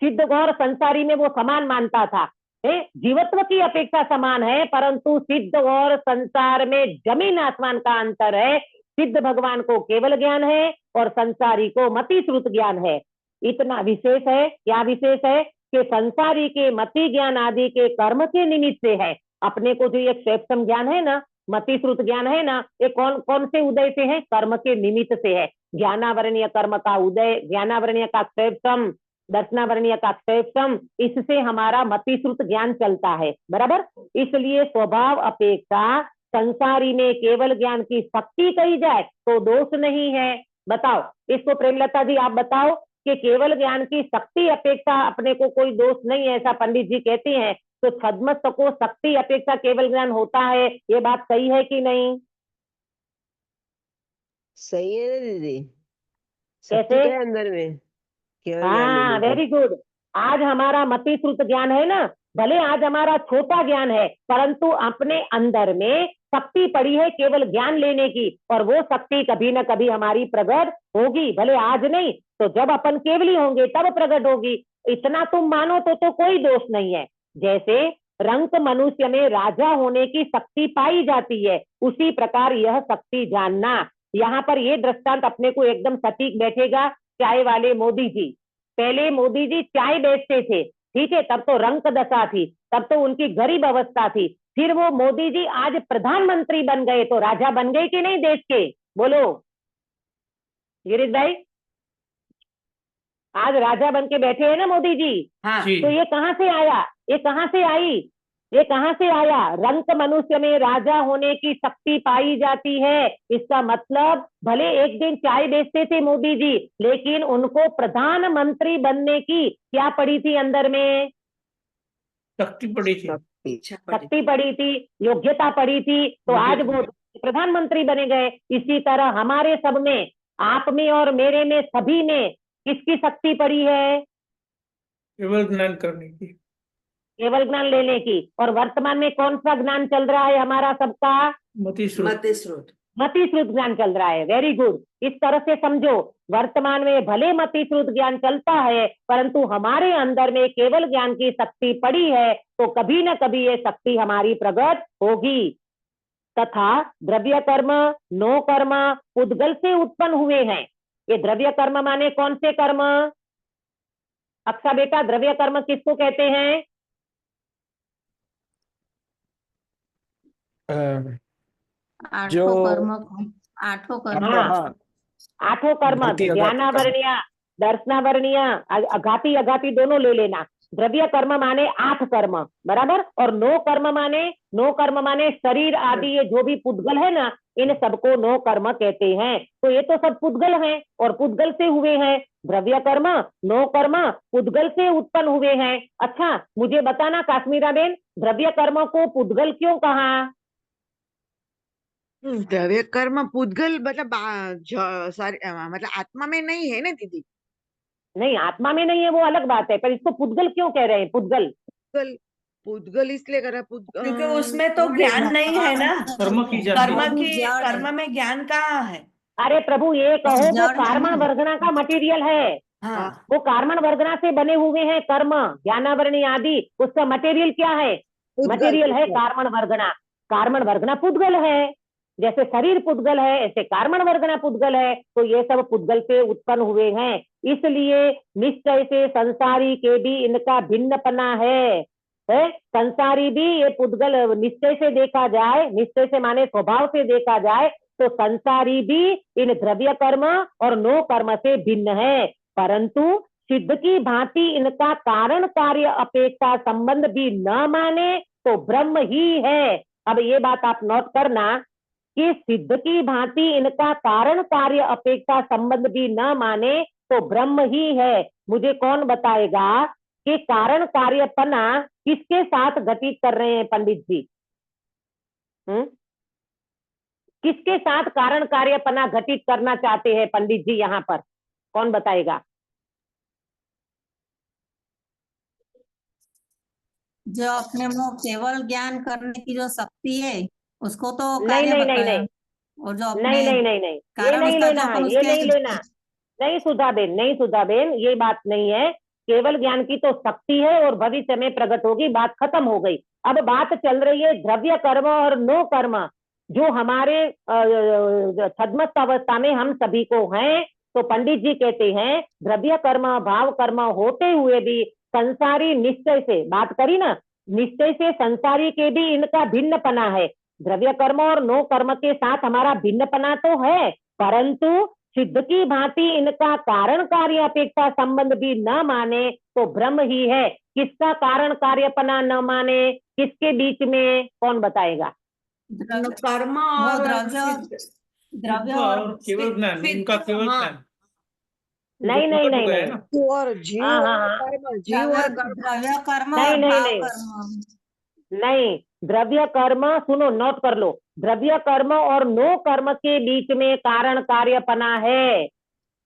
सिद्ध और संसारी में वो समान मानता था, जीवत्व की अपेक्षा समान है, परंतु सिद्ध और संसार में जमीन आसमान का अंतर है। सिद्ध भगवान को केवल ज्ञान है और संसारी को मति श्रुत ज्ञान है। इतना विशेष है। क्या विशेष है? कि संसारी के मति ज्ञान आदि के कर्म के निमित्त से है। अपने को जो ये क्षेत्रम ज्ञान है ना, मति श्रुत ज्ञान है ना, ये कौन कौन से उदय से है? कर्म के निमित्त से है। ज्ञानावरणीय कर्म का उदय, ज्ञानावरणीय का क्षेत्रम, दर्शनावरणीय का क्षेत्रम, इससे हमारा मति श्रुत ज्ञान चलता है, बराबर। इसलिए स्वभाव अपेक्षा संसारी में केवल ज्ञान की शक्ति कही जाए तो दोष नहीं है। बताओ इसको प्रेमलता जी, आप बताओ कि केवल ज्ञान की शक्ति अपेक्षा अपने को कोई दोष नहीं है, ऐसा पंडित जी कहते हैं। तो छद्मस्त को शक्ति अपेक्षा केवल ज्ञान होता है, ये बात सही है कि नहीं?
सही है ना दीदी?
कैसे?
शक्ति तो है अंदर में, केवल ज्ञान
हाँ
लेने की।
Very good. आज हमारा मति श्रुत ज्ञान है ना, भले आज हमारा छोटा ज्ञान है, परंतु अपने अंदर में शक्ति पड़ी है केवल ज्ञान लेने की, और वो शक्ति कभी न कभी हमारी प्रकट होगी, भले आज नहीं तो जब अपन केवली होंगे तब प्रकट होगी। इतना तुम मानो तो कोई दोष नहीं है। जैसे रंक मनुष्य में राजा होने की शक्ति पाई जाती है, उसी प्रकार यह शक्ति जानना। यहाँ पर ये दृष्टांत अपने को एकदम सटीक बैठेगा। चाय वाले मोदी जी, पहले मोदी जी चाय बेचते थे, ठीक है, तब तो रंक दशा थी, तब तो उनकी गरीब अवस्था थी। फिर वो मोदी जी आज प्रधानमंत्री बन गए तो राजा बन गए कि नहीं देश के? बोलो गिरीश भाई, आज राजा बन के बैठे हैं ना मोदी जी।
हाँ।
जी।
तो ये कहाँ से आया? ये कहाँ से आई? ये कहाँ से आया? रंक मनुष्य में राजा होने की शक्ति पाई जाती है। इसका मतलब भले एक दिन चाय बेचते थे मोदी जी, लेकिन उनको प्रधानमंत्री बनने की क्या पड़ी थी अंदर में?
शक्ति पड़ी थी।
इच्छा पड़ी।
शक्ति पड़ी थी, योग्यता पड़ी थी, तो आज वो प्रधानमंत्री बने गए। इसी तरह हमारे सब में, आप में और मेरे में, सभी में किसकी शक्ति पड़ी है?
केवल ज्ञान करने की।
केवल ज्ञान लेने की। और वर्तमान में कौन सा ज्ञान चल रहा है हमारा सबका?
मति स्रोत।
मति स्रोत।
मति श्रुत ज्ञान चल रहा है। Very good. इस तरह से समझो, वर्तमान में भले मति श्रुत ज्ञान चलता है, परंतु हमारे अंदर में केवल ज्ञान की शक्ति पड़ी है, तो कभी न कभी ये शक्ति हमारी प्रकट होगी। तथा द्रव्य कर्म, नो कर्म पुद्गल से उत्पन्न हुए हैं। ये द्रव्य कर्म माने कौन से कर्म? अक्षा बेटा, द्रव्य कर्म किसको कहते हैं?
आठों कर्म, आठों कर्म।
हाँ, आठों कर्म,
घाती अघाती
ध्यानावर्णीय, दर्शनावर्णीय, अघाती अघाती दोनों ले लेना। द्रव्य कर्म माने 8 कर्म, बराबर। और नो कर्म माने शरीर आदि, ये जो भी पुद्गल है ना, इन सबको नो कर्म कहते हैं। तो ये तो सब पुद्गल हैं और पुद्गल से हुए हैं। द्रव्य कर्म, नो कर्म पुद्गल से उत्पन्न हुए हैं। अच्छा, मुझे बताना काश्मीरा बेन, द्रव्य कर्म को पुद्गल क्यों कहा?
द्रव्य कर्म पुद्गल मतलब मतलब आत्मा में नहीं है ना दीदी?
नहीं, आत्मा में नहीं है वो अलग बात है, पर इसको पुद्गल क्यों कह रहे हैं? पुद्गल
पुद्गल पुद्गल इसलिए करा
क्योंकि उसमें तो ज्ञान नहीं है ना।
कर्म की जाति।
कर्म में ज्ञान कहाँ है?
अरे प्रभु, ये कहो वो
जड़ नहीं
कार्बन
है।
वर्गना का मटेरियल है।
हाँ,
वो कार्बन वर्गना से बने हुए हैं कर्म, ज्ञानावरणी आदि। उसका मटेरियल क्या है? मटेरियल है कार्बन वर्गना। कार्बन वर्गना पुद्गल है। जैसे शरीर पुद्गल है, ऐसे कार्बन वर्गना पुद्गल है। तो ये सब पुद्गल से उत्पन्न हुए हैं। इसलिए निश्चय से संसारी के भी इनका भिन्नपना है। संसारी भी ये पुद्गल, निश्चय से देखा जाए, निश्चय से माने स्वभाव से देखा जाए, तो संसारी भी इन द्रव्य कर्म और नो कर्म से भिन्न है। परंतु सिद्ध की भांति इनका कारण कार्य अपेक्षा संबंध भी न माने तो ब्रह्म ही है। अब ये बात आप नोट करना कि सिद्ध की भांति इनका कारण कार्य अपेक्षा संबंध भी न माने तो ब्रह्म ही है। मुझे कौन बताएगा कि कारण कार्यपना किसके साथ घटित कर रहे हैं पंडित जी? किसके साथ कारण कार्यपना घटित करना चाहते हैं पंडित जी? यहाँ पर कौन बताएगा?
जो अपने में केवल ज्ञान करने की जो शक्ति है, उसको तो
नहीं
कार्य
नहीं नहीं
बताया।
नहीं
और जो
नहीं
अपने
नहीं नहीं नहीं, ये
कारण
नहीं
उसका
लेना
जो
है,
अपन
ये
उसके
नहीं लेना। नहीं सुधाबेन, नहीं सुधाबेन, ये बात नहीं है। केवल ज्ञान की तो शक्ति है और भविष्य में प्रकट होगी, बात खत्म हो गई। अब बात चल रही है द्रव्य कर्म और नो कर्म, जो हमारे छद्मस्त अवस्था में हम सभी को हैं। तो पंडित जी कहते हैं द्रव्य कर्म, भाव कर्म होते हुए भी संसारी निश्चय से, बात करी ना, निश्चय से संसारी के भी इनका भिन्नपना है। द्रव्य कर्म और नो कर्म के साथ हमारा भिन्नपना तो है, परंतु सिद्ध की भांति इनका कारण कार्य अपेक्षा संबंध भी न माने तो ब्रह्म ही है। किसका कारण कार्यपना न माने? किसके बीच में? कौन बताएगा?
कर्म
वो
और
द्रव्य
और केवल ज्ञान, उनका केवल
हाँ।
ज्ञान।
नहीं नहीं नहीं
है
नहीं,
ना।
और जीव
हाँ,
और
हाँ, हाँ।
कर्म, जीव और कर्म।
द्रव्य कर्म
नहीं,
और
नहीं,
भाव
नहीं।
कर्म।
नहीं, द्रव्य कर्म, सुनो नोट कर लो, द्रव्य कर्म और नो कर्म के बीच में कारण कार्यपना है।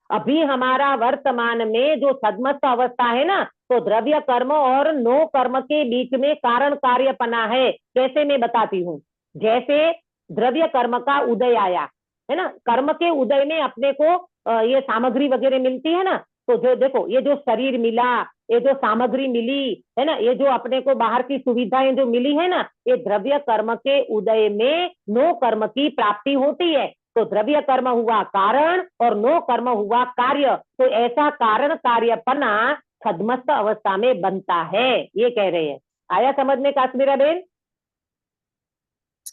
अभी हमारा वर्तमान में जो छद्मस्त अवस्था है ना, तो द्रव्य कर्म और नो कर्म के बीच में कारण कार्यपना है। कैसे? मैं बताती हूँ। जैसे द्रव्य कर्म का उदय आया है ना, कर्म के उदय में अपने को ये सामग्री वगैरह मिलती है ना, तो जो देखो ये जो शरीर मिला, ये जो सामग्री मिली है ना, ये जो अपने को बाहर की सुविधाएं जो मिली है ना, ये द्रव्य कर्म के उदय में नो कर्म की प्राप्ति होती है। तो द्रव्य कर्म हुआ कारण और नो कर्म हुआ कार्य। तो ऐसा कारण कार्यपना छद्मस्त अवस्था में बनता है, ये कह रहे हैं। आया समझ में काश्मीरा बेन?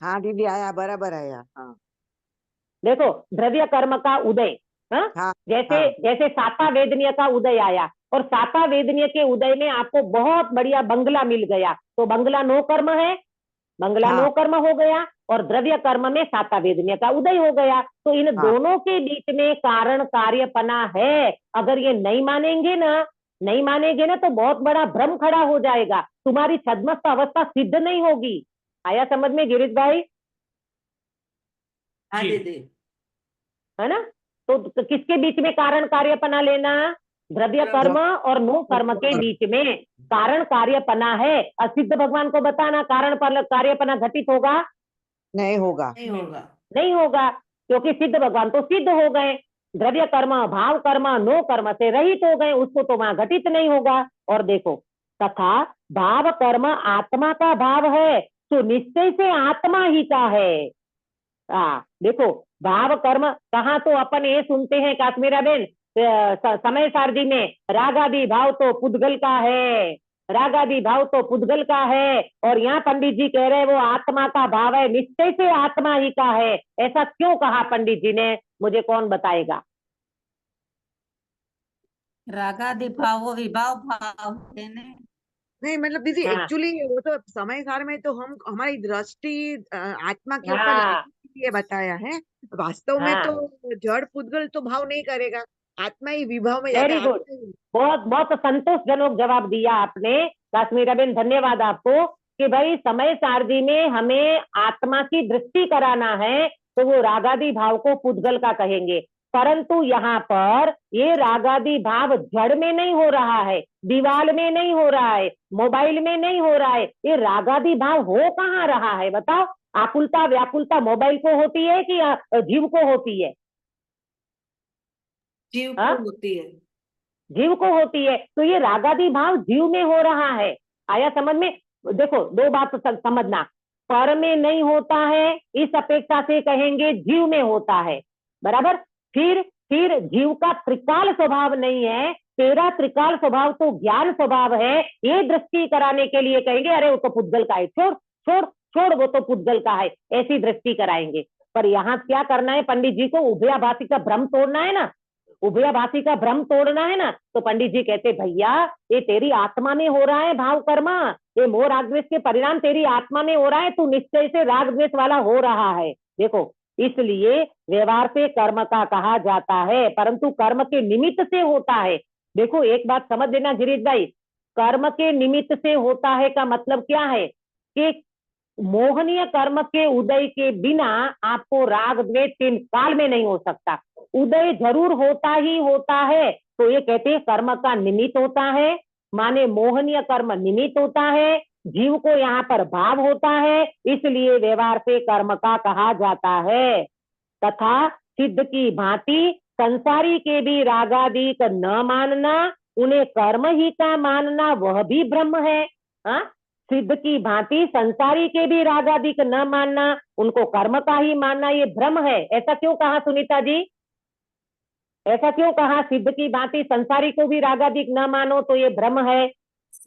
हाँ दीदी आया, बराबर आया। हाँ
देखो द्रव्य कर्म का उदय, हाँ?
हाँ,
जैसे
हाँ।
जैसे साता वेदनीय का उदय आया, और साता वेदनीय के उदय में आपको बहुत बढ़िया बंगला मिल गया, तो बंगला नो कर्म है, बंगला
हाँ
नो कर्म हो गया, और द्रव्य कर्म में साता वेदनीय का उदय हो गया। तो इन
हाँ
दोनों के बीच में कारण कार्यपना है। अगर ये नहीं मानेंगे ना तो बहुत बड़ा भ्रम खड़ा हो जाएगा, तुम्हारी छद्मस्त अवस्था सिद्ध नहीं होगी। आया समझ में गिरीश भाई?
हाँ
जी।
दीदी।
है ना? तो किसके बीच में कारण कार्यपना लेना? द्रव्य कर्म और नो कर्म के बीच में कारण कार्यपना है। असिद्ध भगवान को बताना कारण पर कार्यपना घटित होगा?
नहीं होगा।
नहीं होगा।
नहीं होगा, क्योंकि सिद्ध भगवान तो सिद्ध हो गए, द्रव्य कर्म भाव कर्म नो कर्म से रहित हो गए, उसको तो वहां घटित नहीं होगा। और देखो, तथा भाव कर्म आत्मा का भाव है, तो निश्चय से आत्मा ही का है। देखो, भाव कर्म कहाँ तो अपन ये सुनते हैं काश्मीरा बेन, समय सारणी में रागादि भाव तो पुद्गल का है, रागादि भाव तो पुद्गल का है, और यहाँ पंडित जी कह रहे हैं वो आत्मा का भाव है, निश्चय से आत्मा ही का है। ऐसा क्यों कहा पंडित जी ने? मुझे कौन बताएगा?
रागादि भाव वो विभाव भाव है ना।
नहीं मतलब दीदी
हाँ
एक्चुअली वो तो समय सार में तो हम हमारी दृष्टि आत्मा के ऊपर
हाँ
लगाने के लिए बताया है। वास्तव में
हाँ,
तो जड़ पुद्गल तो भाव नहीं करेगा, आत्मा ही विभाव में जाता
वेरी
है।
गुड, बहुत बहुत संतोषजनक जवाब दिया आपने काश्मीरा बेन, धन्यवाद आपको। कि भाई समय सारणी में हमें आत्मा की दृष्टि कराना है, तो वो रागादि भाव को पुद्गल का कहेंगे। परंतु यहाँ पर ये रागादि भाव जड़ में नहीं हो रहा है, दीवाल में नहीं हो रहा है, मोबाइल में नहीं हो रहा है, ये रागादि भाव हो कहाँ रहा है बताओ? आकुलता व्याकुलता मोबाइल को होती है कि जीव को होती है?
जीव
हाँ,
को होती है।
जीव को होती है। तो ये रागादि भाव जीव में हो रहा है। आया समझ में? देखो, दो बात समझना, पर में नहीं होता है इस अपेक्षा से कहेंगे जीव में होता है, बराबर। फिर जीव का त्रिकाल स्वभाव नहीं है, तेरा त्रिकाल स्वभाव तो ज्ञान स्वभाव है, ये दृष्टि कराने के लिए कहेंगे अरे वो तो पुद्गल का है, छोड़ छोड़ छोड़, वो तो पुद्गल का है, ऐसी दृष्टि कराएंगे। पर यहाँ क्या करना है पंडित जी को? उभयाभासी का भ्रम तोड़ना है ना, उभयाभासी का भ्रम तोड़ना है ना। तो पंडित जी कहते भैया ये तेरी आत्मा में हो रहा है भाव कर्म, ये मोह राग द्वेष के परिणाम तेरी आत्मा में हो रहा है, तू निश्चय से राग द्वेष वाला हो रहा है। देखो, इसलिए व्यवहार से कर्म का कहा जाता है, परंतु कर्म के निमित्त से होता है। देखो एक बात समझ लेना गिरीश भाई, कर्म के निमित्त से होता है का मतलब क्या है? कि मोहनीय कर्म के उदय के बिना आपको राग द्वेष 3 काल में नहीं हो सकता, उदय जरूर होता ही होता है। तो ये कहते हैं कर्म का निमित्त होता है, माने मोहनीय कर्म निमित्त होता है, जीव को यहाँ पर भाव होता है, इसलिए व्यवहार से कर्म का कहा जाता है। तथा सिद्ध की भांति संसारी के भी रागादिक न मानना, उन्हें कर्म ही का मानना वह भी ब्रह्म है। हाँ, सिद्ध की भांति संसारी के भी रागादिक न मानना, उनको कर्म का ही मानना, ये भ्रम है। ऐसा क्यों कहा सुनीता जी? ऐसा क्यों कहा? सिद्ध की भांति संसारी को भी रागादिक न मानो तो ये भ्रम है,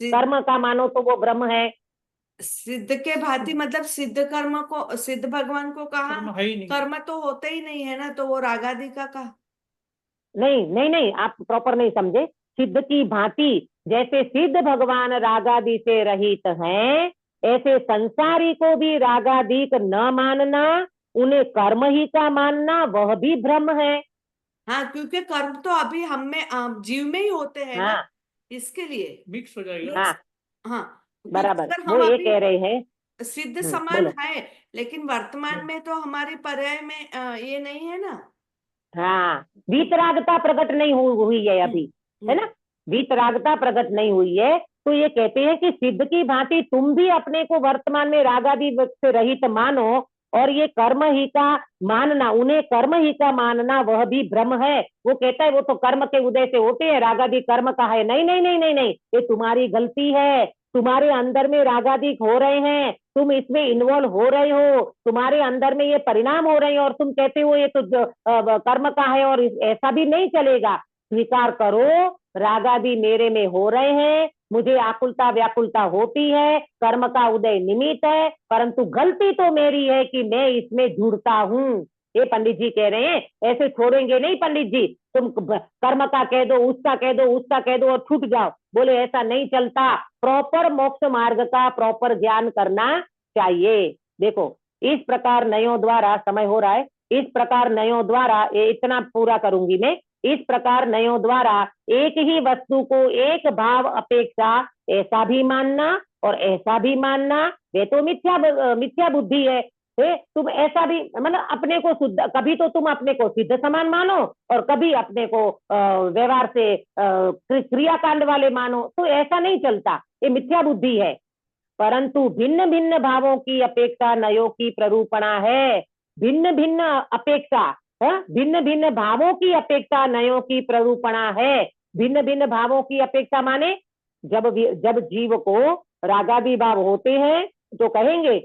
कर्म का मानो तो वो ब्रह्म है।
सिद्ध के भांति मतलब सिद्ध कर्म को, सिद्ध भगवान को कहा
कर्म है ही नहीं।
कर्म तो होते ही नहीं है ना, तो वो रागादि का कहा।
नहीं नहीं नहीं, आप प्रॉपर नहीं समझे। सिद्ध की भांति जैसे सिद्ध भगवान रागादि से रहित हैं, ऐसे संसारी को भी रागादिक न मानना, उन्हें कर्म ही का मानना वह भी भ्रम है।
हाँ, क्योंकि कर्म तो अभी हम में जीव में ही होते हैं ना,
हाँ
इसके लिए।
मिक्स हो जाएगा।
हाँ,
हाँ, क्योंकि
बराबर,
अगर
वो
हम
ये
अभी
कह रहे हैं।
सिद्ध समान
बोलो।
है, लेकिन वर्तमान में तो हमारी पर्याय में ये नहीं है ना।
हाँ, वीतरागता प्रकट नहीं हुई है अभी, है ना, वीतरागता प्रकट नहीं हुई है। तो ये कहते हैं कि सिद्ध की भांति तुम भी अपने को वर्तमान में रागादि से रहित मानो, और ये कर्म ही का मानना, उन्हें कर्म ही का मानना वह भी भ्रम है। वो कहता है वो तो कर्म के उदय से होते हैं, रागादि कर्म का है। नहीं नहीं नहीं नहीं नहीं, ये तुम्हारी गलती है, तुम्हारे अंदर में रागादिक हो रहे हैं, तुम इसमें इन्वॉल्व हो रहे हो, तुम्हारे अंदर में ये परिणाम हो रहे हैं, और तुम कहते हो ये तो कर्म का है, और ऐसा भी नहीं चलेगा। स्वीकार करो, रागादि मेरे में हो रहे हैं, मुझे आकुलता व्याकुलता होती है, कर्म का उदय निमित्त है, परंतु गलती तो मेरी है कि मैं इसमें जुड़ता हूँ। ये पंडित जी कह रहे हैं, ऐसे छोड़ेंगे नहीं पंडित जी, तुम कर्म का कह दो, उसका कह दो, उसका कह दो और छूट जाओ। बोले ऐसा नहीं चलता, प्रॉपर मोक्ष मार्ग का प्रॉपर ज्ञान करना चाहिए। देखो इस प्रकार नयों द्वारा, समय हो रहा है, इस प्रकार नयों द्वारा, ये इतना पूरा करूंगी मैं, इस प्रकार नयों द्वारा एक ही वस्तु को एक भाव अपेक्षा ऐसा भी मानना और ऐसा भी मानना, वे तो मिथ्या बुद्धि है। तुम ऐसा भी मतलब अपने को शुद्ध, कभी तो तुम अपने को सिद्ध समान मानो और कभी अपने को व्यवहार से क्रियाकांड वाले मानो, तो ऐसा नहीं चलता, ये मिथ्या बुद्धि है। परंतु भिन्न भिन्न भावों की अपेक्षा नयों की प्ररूपणा है। भिन्न भिन्न अपेक्षा, भिन्न भिन्न भावों की अपेक्षा नयों की प्ररूपणा है। भिन्न भिन्न भावों की अपेक्षा माने जब जीव को रागादि भाव होते हैं तो कहेंगे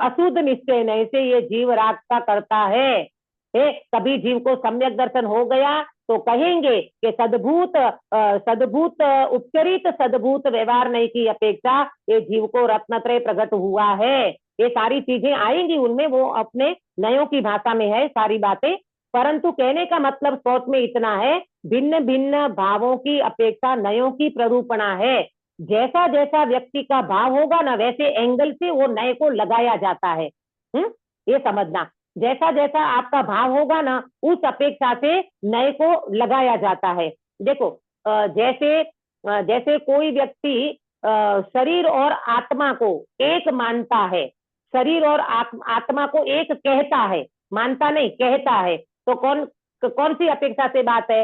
अशुद्ध निश्चय नहीं से ये जीव राग का करता है। कभी जीव को सम्यक दर्शन हो गया तो कहेंगे कि सद्भूत उपचरित सद्भूत व्यवहार नहीं की अपेक्षा ये जीव को रत्नत्रय प्रकट हुआ है। ये सारी चीजें आएंगी उनमें, वो अपने नयों की भाषा में है सारी बातें। परंतु कहने का मतलब सोच में इतना है, भिन्न भिन्न भावों की अपेक्षा नयों की प्ररूपणा है। जैसा जैसा व्यक्ति का भाव होगा ना, वैसे एंगल से वो नए को लगाया जाता है। ये समझना, जैसा जैसा आपका भाव होगा ना, उस अपेक्षा से नए को लगाया जाता है। देखो जैसे कोई व्यक्ति शरीर और आत्मा को एक मानता है, शरीर और आत्मा को एक कहता है, मानता नहीं कहता है, तो कौन सी अपेक्षा से बात है?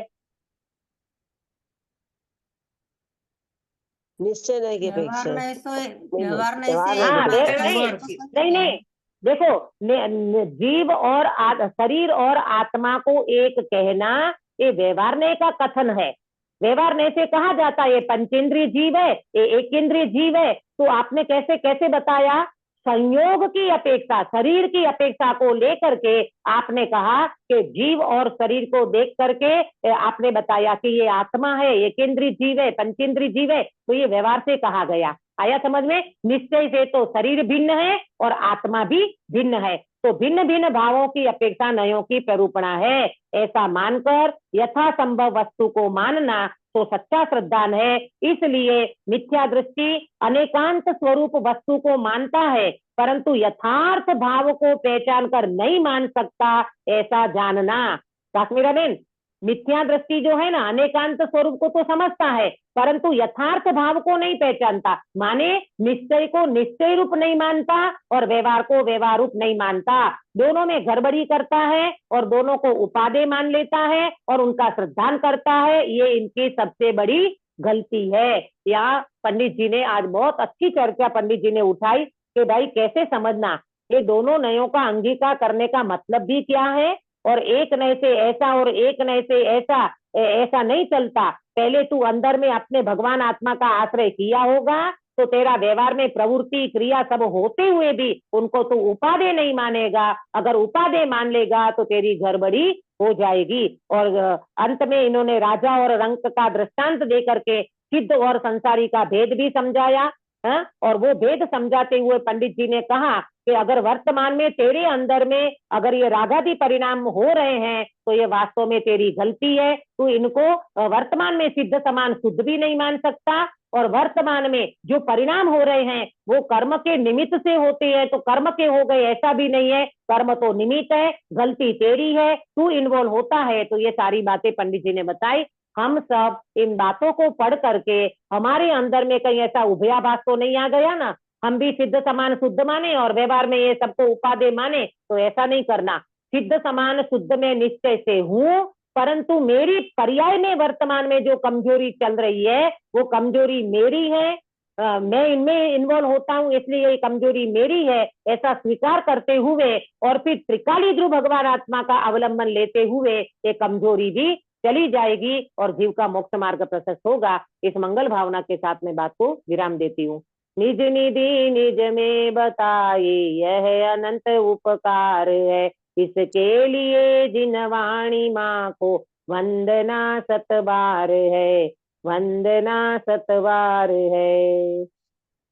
निश्चय नहीं की
व्यवहार
अपेक्षा।
नहीं से
व्यवहार
एक
हाँ,
बात
नहीं,
कैसे हो
नहीं
सकती है?
नहीं, देखो जीव और शरीर और आत्मा को एक कहना, ये व्यवहारने का कथन है। व्यवहारने से कहा जाता है ये पंचेंद्रिय जीव है, ये एकेंद्रिय जीव है। तो आपने कैसे बताया? संयोग की अपेक्षा, शरीर की अपेक्षा को लेकर के आपने कहा कि जीव और शरीर को देख करके आपने बताया कि ये आत्मा है, एकेंद्रिय जीव है, पंचेंद्रिय जीव है। तो ये व्यवहार से कहा गया। आया समझ में? निश्चय से तो शरीर भिन्न है और आत्मा भी भिन्न है, तो भिन्न भिन्न भावों की अपेक्षा नयों की प्ररूपणा है। ऐसा मानकर यथासंभव वस्तु को मानना तो सच्चा श्रद्धान है। इसलिए मिथ्या दृष्टि अनेकांत स्वरूप वस्तु को मानता है, परंतु यथार्थ भाव को पहचान कर नहीं मान सकता, ऐसा जानना। काश्मीरा बेन, मिथ्या दृष्टि जो है ना, अनेकांत स्वरूप को तो समझता है, परंतु यथार्थ भाव को नहीं पहचानता। माने निश्चय को निश्चय रूप नहीं मानता और व्यवहार को व्यवहार रूप नहीं मानता। दोनों में गड़बड़ी करता है और दोनों को उपादेय मान लेता है और उनका श्रद्धान करता है। ये इनकी सबसे बड़ी गलती है। यहाँ पंडित जी ने आज बहुत अच्छी चर्चा पंडित जी ने उठाई कि भाई कैसे समझना, ये दोनों नयों का अंगीकार करने का मतलब भी क्या है, और एक नए से ऐसा और एक नए से ऐसा नहीं चलता। पहले तू अंदर में अपने भगवान आत्मा का आश्रय किया होगा तो तेरा व्यवहार में प्रवृत्ति क्रिया सब होते हुए भी उनको तू उपादेय नहीं मानेगा। अगर उपादेय मान लेगा तो तेरी गड़बड़ी हो जाएगी। और अंत में इन्होंने राजा और रंक का दृष्टांत दे करके सिद्ध और संसारी का भेद भी समझाया। और वो भेद समझाते हुए पंडित जी ने कहा कि अगर वर्तमान में तेरे अंदर में अगर ये रागादि परिणाम हो रहे हैं तो ये वास्तव में तेरी गलती है। तू इनको वर्तमान में सिद्ध समान शुद्ध भी नहीं मान सकता, और वर्तमान में जो परिणाम हो रहे हैं वो कर्म के निमित्त से होते हैं, तो कर्म के हो गए ऐसा भी नहीं है। कर्म तो निमित्त है, गलती तेरी है, तू इन्वॉल्व होता है। तो ये सारी बातें पंडित जी ने बताई। हम सब इन बातों को पढ़ करके हमारे अंदर में कहीं ऐसा उभयाभास तो नहीं आ गया ना, हम भी सिद्ध समान शुद्ध माने और व्यवहार में ये सबको उपादेय माने। तो ऐसा नहीं करना। सिद्ध समान शुद्ध में निश्चय से हूं, परंतु मेरी पर्याय में वर्तमान में जो कमजोरी चल रही है वो कमजोरी मेरी है। मैं इनमें इन्वॉल्व होता हूँ इसलिए ये कमजोरी मेरी है, ऐसा स्वीकार करते हुए और फिर त्रिकाली ध्रुव भगवान आत्मा का अवलंबन लेते हुए ये कमजोरी भी चली जाएगी और जीव का मोक्ष मार्ग प्रशस्त होगा। इस मंगल भावना के साथ में बात को विराम देती हूँ। निज निधि निज में बताए यह अनंत उपकार है, इसके लिए जिन वाणी माँ को वंदना सतबार है, वंदना सतबार है।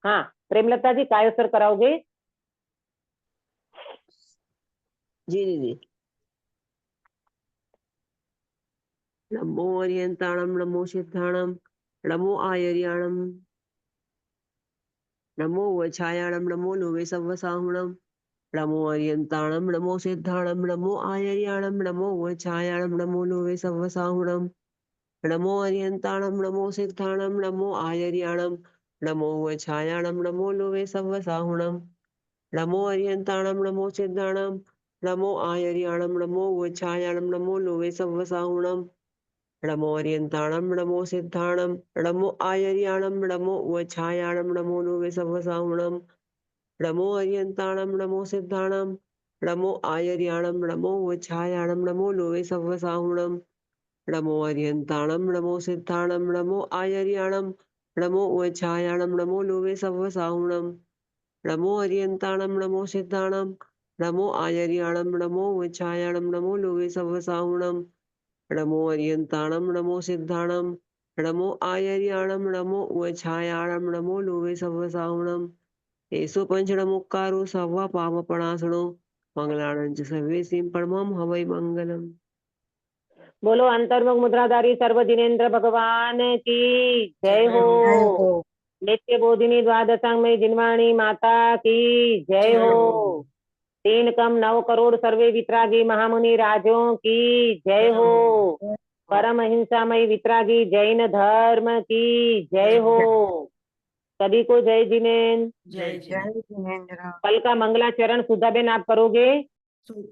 हाँ प्रेमलता जी कायोत्तर कराओगे?
जी दीदी। नमो अर्यन्ताणं नमो सिद्धाणं नमो आयर्याणं नमो वछायाणं नमो लोवे सव्वसाहुणं नमो अर्यन्ताणं नमो सिद्धाणं नमो आयर्याणं नमो वछायाणं नमो लोवे सव्वसाहुणं नमो अर्यन्ताणं नमो सिद्धाणं नमो आयर्याणं नमो वछायाणं नमो लोवे सव्वसाहुणं नमो अर्यन्ताणं नमो सिद्धाणं नमो आयर्याणं नमो वछायाणं नमो लोवे सव्वसाहुणं नमो अर्यन्ताणं नमो सिद्धाणं नमो आयर्याणं नमो वछायाणं नमो लोवे सव्वसाहुणं नमो अर्यन्ताणं नमो सिद्धाणं नमो आयर्याणं नमो वछायाणं नमो लोवे सव्वसाहुणं नमो अर्यन्ताणं नमो सिद्धाणं नमो आयर्याणं नमो वछायाणं नमो लोवे सव्वसाहुणं नमो अर्यन्ताणं नमो सिद्धाणं नमो आयर्याणं नमो वछायाणं नमो लोवे सव्वसाहुणं नमो अर्यन्ताणं नमो सिद्धाणं नमो आयर्याणं नमो वछायाणं नमो लोवे सव्वसाहुणं एषो पञ्चणमुक्कारो सव्वा पावपणासनो मंगलानं च सर्वेसिं परमं हवै मंगलम्।
बोलो अंतर्मुख मुद्राधारी सर्व जिनेन्द्र भगवान की जय हो।
जय हो।
नित्य बोधिनी द्वादशांगमयी जिनवाणी माता की जय हो। 3 कम 9 करोड़ सर्वे वितरागी महामुनि राजों की जय हो। परम अहिंसामयी वितरागी जैन धर्म की जय हो। सभी को जय जिनेन्द्र।
जय
जय जिनेन्द्र।
कल का मंगलाचरण सुधाबेन आप करोगे?
जय